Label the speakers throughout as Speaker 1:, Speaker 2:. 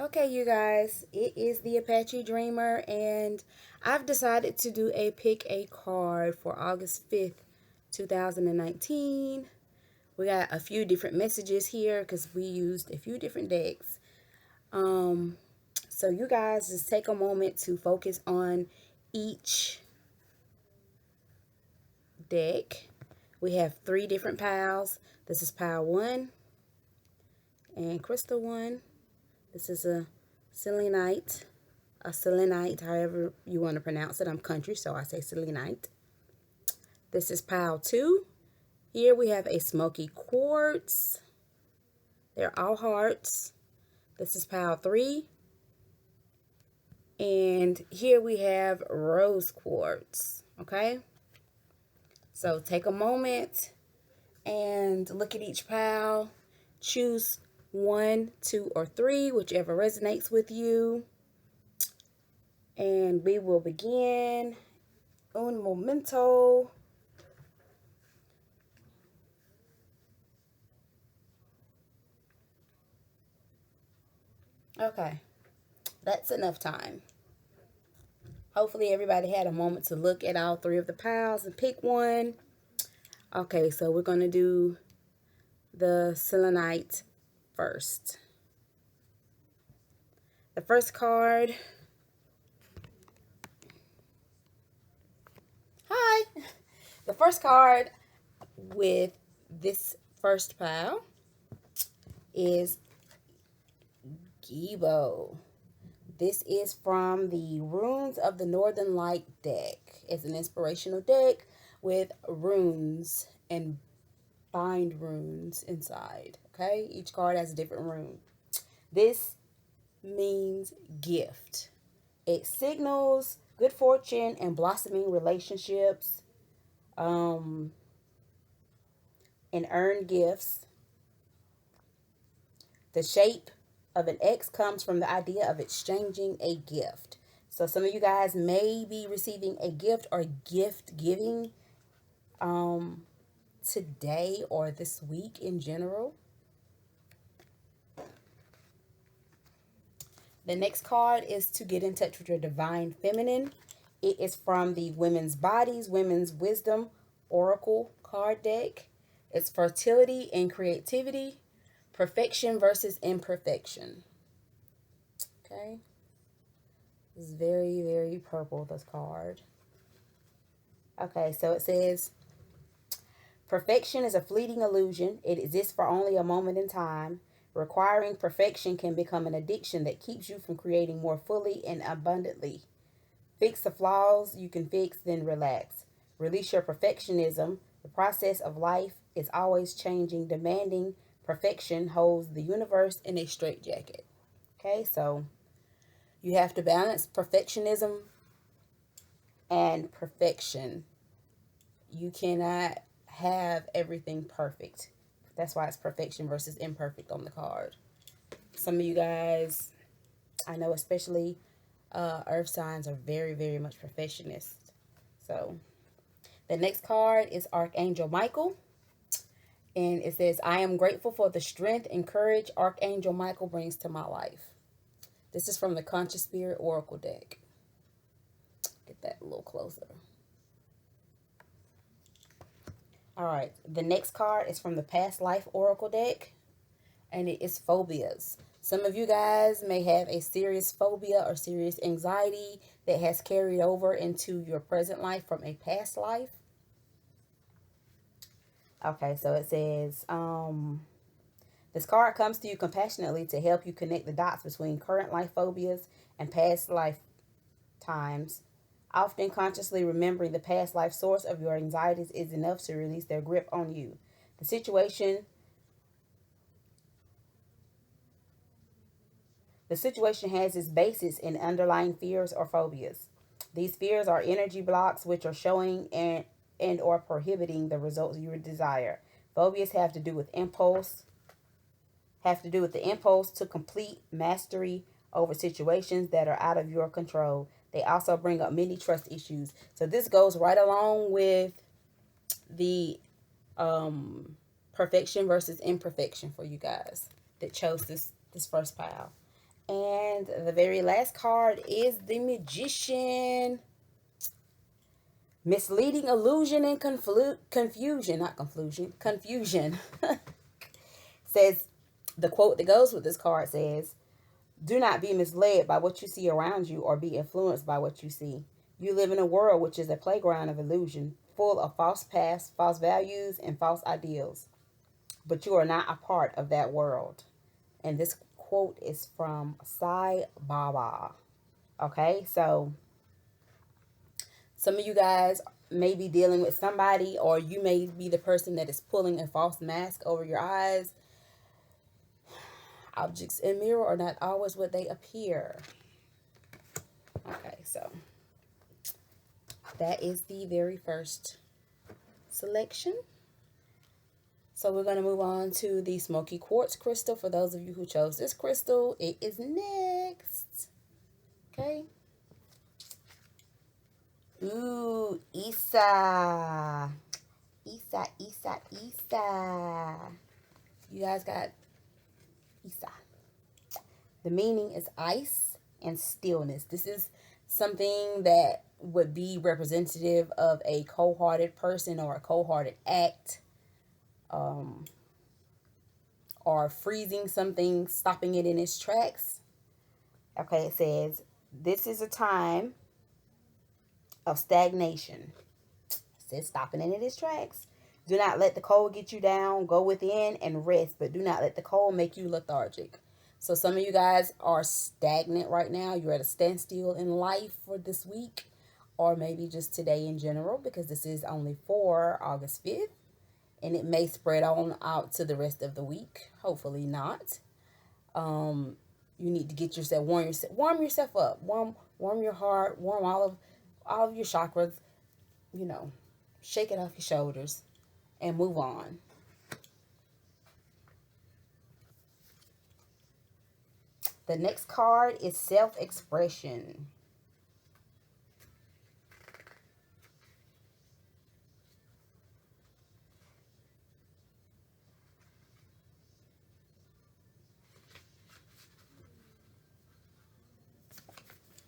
Speaker 1: Okay, you guys, it is the Apache Dreamer, and I've decided to do a pick a card for August 5th, 2019. We got a few different messages here because we used a few different decks. Um, so you guys just take a moment to focus on each deck. We have three different piles. This is pile one and crystal one. This is a selenite. A selenite, however you want to pronounce it. I'm country, so I say selenite. This is pile two. Here we have a smoky quartz. They're all hearts. This is pile three. And here we have rose quartz. Okay? So take a moment and look at each pile. Choose one, two, or three, whichever resonates with you. And we will begin. Un momento. Okay, that's enough time. Hopefully everybody had a moment to look at all three of the piles and pick one. Okay, so we're going to do the selenite first. The first card. Hi. The first card with this first pile is Gibo. This is from the Runes of the Northern Light deck. It's an inspirational deck with runes and bind runes inside. Okay, each card has a different rune. This means gift. It signals good fortune and blossoming relationships, um, and earned gifts. The shape of an X comes from the idea of exchanging a gift. So some of you guys may be receiving a gift or gift giving um, today or this week in general. The next card is to get in touch with your divine feminine. It is from the Women's Bodies, Women's Wisdom Oracle card deck. It's fertility and creativity, perfection versus imperfection. Okay. It's very, very purple, this card. Okay, so it says, perfection is a fleeting illusion. It exists for only a moment in time. Requiring perfection can become an addiction that keeps you from creating more fully and abundantly. Fix the flaws you can fix, then relax. Release your perfectionism. The process of life is always changing. Demanding perfection holds the universe in a straitjacket. Okay, so you have to balance perfectionism and perfection. You cannot have everything perfect. That's why it's perfection versus imperfect on the card. Some of you guys, I know especially earth signs, are very, very much perfectionists. So the next card is Archangel Michael. And it says, I am grateful for the strength and courage Archangel Michael brings to my life. This is from the Conscious Spirit Oracle deck. Get that a little closer. All right. The next card is from the Past Life Oracle deck. And it is phobias. Some of you guys may have a serious phobia or serious anxiety that has carried over into your present life from a past life. Okay, so it says, this card comes to you compassionately to help you connect the dots between current life phobias and past life times. Often consciously remembering the past life source of your anxieties is enough to release their grip on you. The situation The situation has its basis in underlying fears or phobias. These fears are energy blocks which are showing and or prohibiting the results you desire. Phobias have to do with the impulse to complete mastery over situations that are out of your control. They also bring up many trust issues. So this goes right along with the perfection versus imperfection for you guys that chose this first pile. And the very last card is the Magician. Misleading illusion and confusion, not confusion. Says, the quote that goes with this card says, do not be misled by what you see around you or be influenced by what you see. You live in a world which is a playground of illusion, full of false pasts, false values, and false ideals. But you are not a part of that world. And this quote is from Sai Baba. Okay, so some of you guys may be dealing with somebody, or you may be the person that is pulling a false mask over your eyes. Objects in mirror are not always what they appear. Okay, so that is the very first selection. So we're going to move on to the smoky quartz crystal. For those of you who chose this crystal, it is next. Okay. Ooh, Isa. Isa, Isa, Isa. You guys got Isa. The meaning is ice and stillness. This is something that would be representative of a cold-hearted person or a cold-hearted act. Or freezing something, stopping it in its tracks. Okay, it says, this is a time of stagnation. It says stopping it in its tracks. Do not let the cold get you down. Go within and rest, but do not let the cold make you lethargic. So some of you guys are stagnant right now. You're at a standstill in life for this week, or maybe just today in general, because this is only for August 5th. And it may spread on out to the rest of the week. Hopefully not. You need to get yourself, warm yourself up. Warm your heart. Warm all of your chakras. You know, shake it off your shoulders and move on. The next card is self-expression.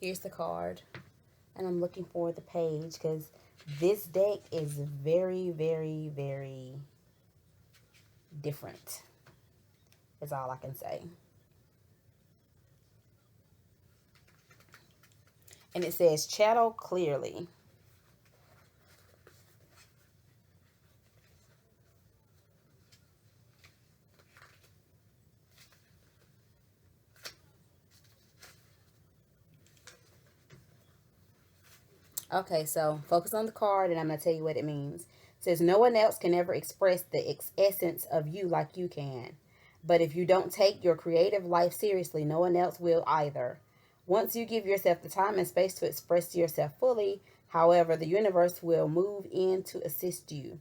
Speaker 1: Here's the card. And I'm looking for the page because this deck is very, very, very different. Is all I can say. And it says, channel clearly. Okay, so focus on the card and I'm going to tell you what it means. It says, no one else can ever express the essence of you like you can. But if you don't take your creative life seriously, no one else will either. Once you give yourself the time and space to express yourself fully, however, the universe will move in to assist you.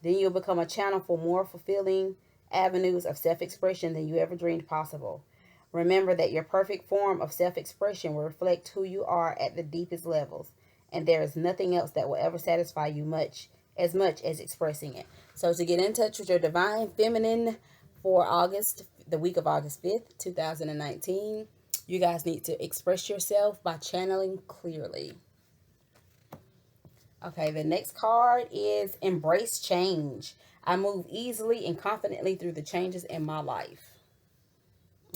Speaker 1: Then you'll become a channel for more fulfilling avenues of self-expression than you ever dreamed possible. Remember that your perfect form of self-expression will reflect who you are at the deepest levels. And there is nothing else that will ever satisfy you much as expressing it. So to get in touch with your divine feminine for the week of August 5th, 2019, you guys need to express yourself by channeling clearly. Okay, the next card is embrace change. I move easily and confidently through the changes in my life.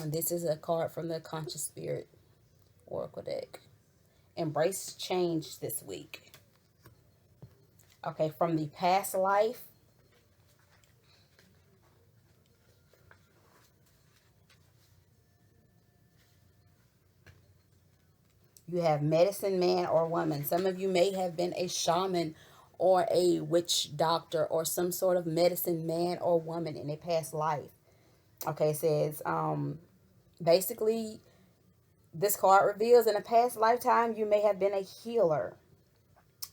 Speaker 1: And this is a card from the Conscious Spirit Oracle deck. Embrace change this week. Okay, from the past life. You have medicine man or woman. Some of you may have been a shaman or a witch doctor or some sort of medicine man or woman in a past life. Okay, it says, basically, this card reveals in a past lifetime you may have been a healer.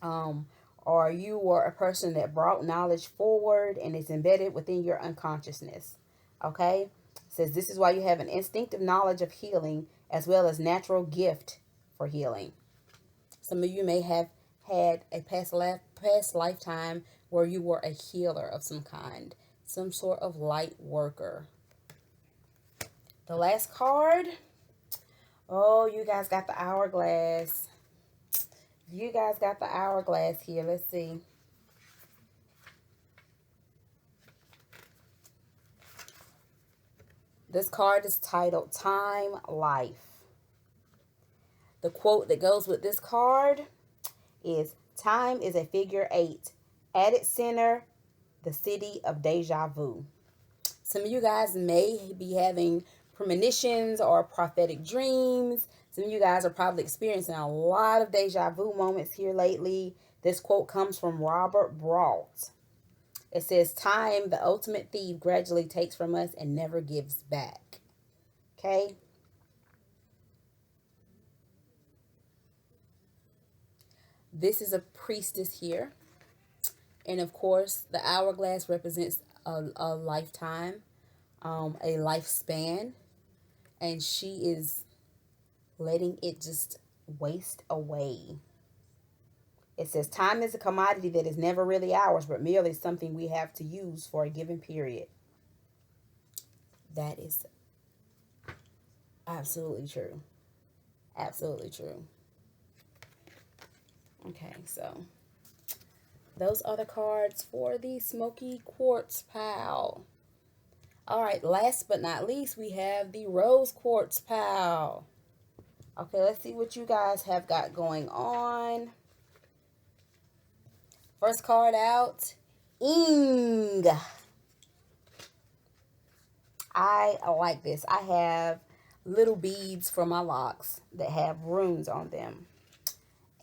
Speaker 1: Or you were a person that brought knowledge forward and is embedded within your unconsciousness. Okay? It says this is why you have an instinctive knowledge of healing as well as natural gift for healing. Some of you may have had a past lifetime where you were a healer of some kind, some sort of light worker. The last card, Oh, you guys got the hourglass. You guys got the hourglass here. Let's see. This card is titled Time Life. The quote that goes with this card is time is a figure eight. At its center, the city of deja vu. Some of you guys may be having premonitions or prophetic dreams. Some of you guys are probably experiencing a lot of deja vu moments here lately. This quote comes from Robert Brault. It says, time, the ultimate thief, gradually takes from us and never gives back. Okay? This is a priestess here. And of course, the hourglass represents a lifetime, a lifespan. And she is letting it just waste away. It says, time is a commodity that is never really ours, but merely something we have to use for a given period. That is absolutely true. Absolutely true. Okay, so those are the cards for the Smoky Quartz Pal. All right, last but not least, we have the Rose Quartz Pal. Okay, let's see what you guys have got going on. First card out, Ing. I like this. I have little beads for my locks that have runes on them.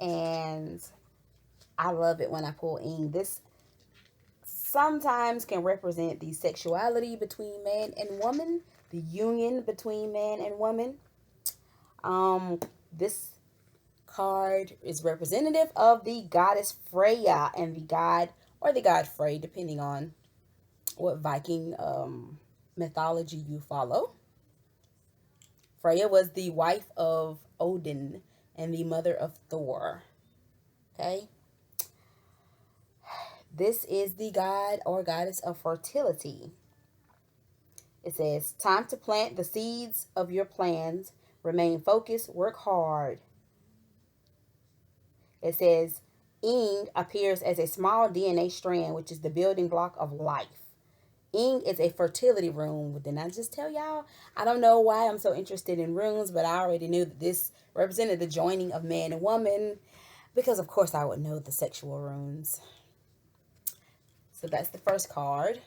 Speaker 1: And I love it when I pull Ing. This sometimes can represent the sexuality between man and woman, the union between man and woman. This card is representative of the goddess Freya and the god, or the god Frey, depending on what Viking mythology you follow. Freya was the wife of Odin and the mother of Thor. Okay. This is the god or goddess of fertility. It says, time to plant the seeds of your plans. Remain focused, work hard. It says, Ing appears as a small DNA strand, which is the building block of life. Ing is a fertility rune. Didn't I just tell y'all? I don't know why I'm so interested in runes, but I already knew that this represented the joining of man and woman, because of course I would know the sexual runes. So that's the first card.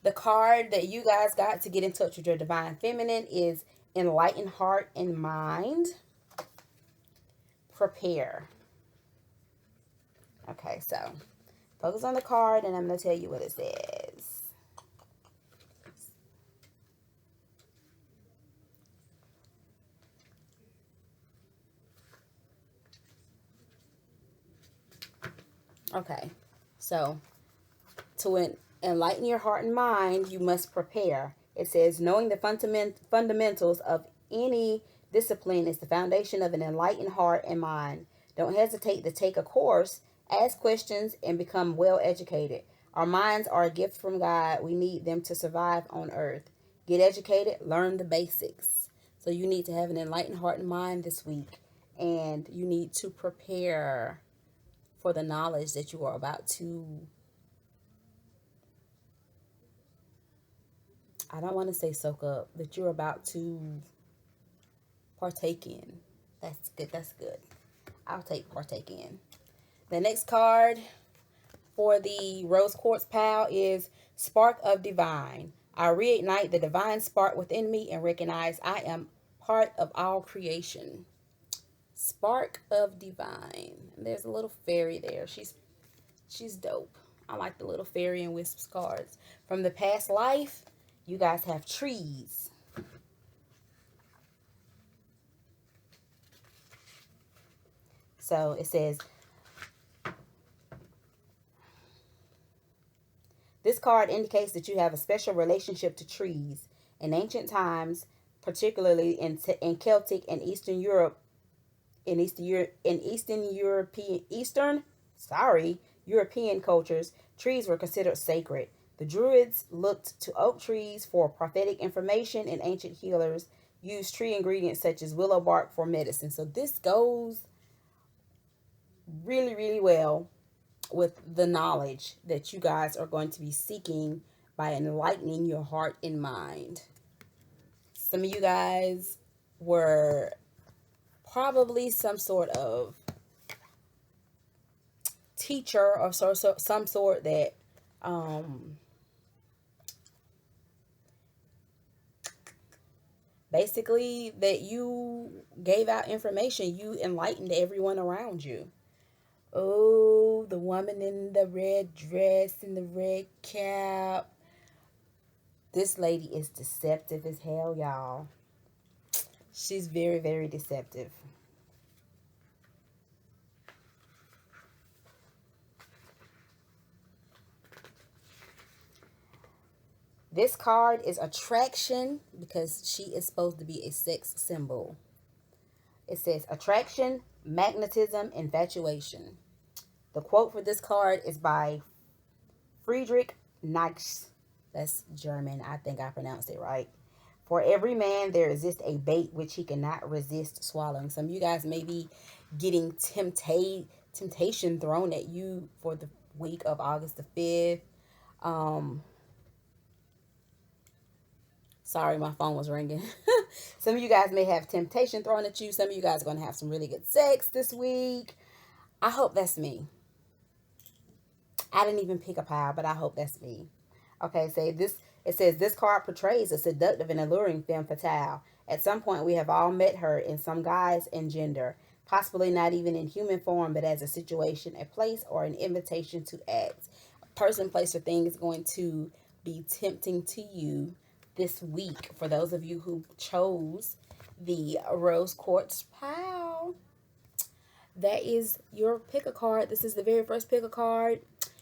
Speaker 1: The card that you guys got to get in touch with your divine feminine is Enlightened Heart and Mind. Prepare. Okay, so focus on the card and I'm going to tell you what it says. Okay, so to enlighten your heart and mind, you must prepare. It says, knowing the fundamentals of any discipline is the foundation of an enlightened heart and mind. Don't hesitate to take a course, ask questions, and become well educated. Our minds are a gift from God. We need them to survive on earth. Get educated, learn the basics. So you need to have an enlightened heart and mind this week. And you need to prepare for the knowledge that you are about to, I don't want to say soak up, that you're about to partake in. That's good. That's good. I'll take partake in. The next card for the Rose Quartz Pal is Spark of Divine. I reignite the divine spark within me and recognize I am part of all creation. Spark of Divine. There's a little fairy there. She's dope. I like the little fairy and wisps cards. From the past life, you guys have trees. So it says, this card indicates that you have a special relationship to trees. In ancient times, particularly in Celtic and Eastern Europe, European cultures, trees were considered sacred. The Druids looked to oak trees for prophetic information and ancient healers. use tree ingredients such as willow bark for medicine. So this goes really, really well with the knowledge that you guys are going to be seeking by enlightening your heart and mind. Some of you guys were probably some sort of teacher or some sort that basically that you gave out information, you enlightened everyone around you. Oh, the woman in the red dress and the red cap. This lady is deceptive as hell, y'all. She's very, very deceptive. This card is attraction because she is supposed to be a sex symbol. It says attraction, magnetism, infatuation. The quote for this card is by Friedrich Nietzsche. That's German. I think I pronounced it right. For every man, there exists a bait which he cannot resist swallowing. Some of you guys may be getting temptation thrown at you for the week of August the 5th. Sorry, my phone was ringing. Some of you guys may have temptation thrown at you. Some of you guys are going to have some really good sex this week. I hope that's me. I didn't even pick a pile, but I hope that's me. Okay, so it says this card portrays a seductive and alluring femme fatale. At some point, we have all met her in some guise and gender, possibly not even in human form, but as a situation, a place, or an invitation to act. A person, place, or thing is going to be tempting to you this week. For those of you who chose the rose quartz pile, that is your pick a card. This is the very first pick a card.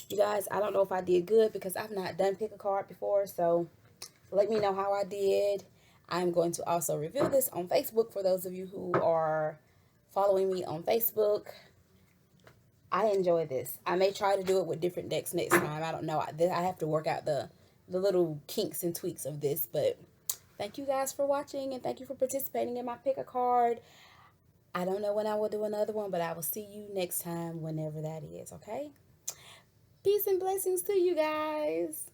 Speaker 1: You guys, I don't know if I did good because I've not done pick a card before, so let me know how I did. I'm going to also reveal this on Facebook for those of you who are following me on Facebook. I enjoy this. I may try to do it with different decks next time. I don't know. I have to work out the little kinks and tweaks of this, but thank you guys for watching and thank you for participating in my pick a card. I don't know when I will do another one, but I will see you next time whenever that is, okay? Peace and blessings to you guys.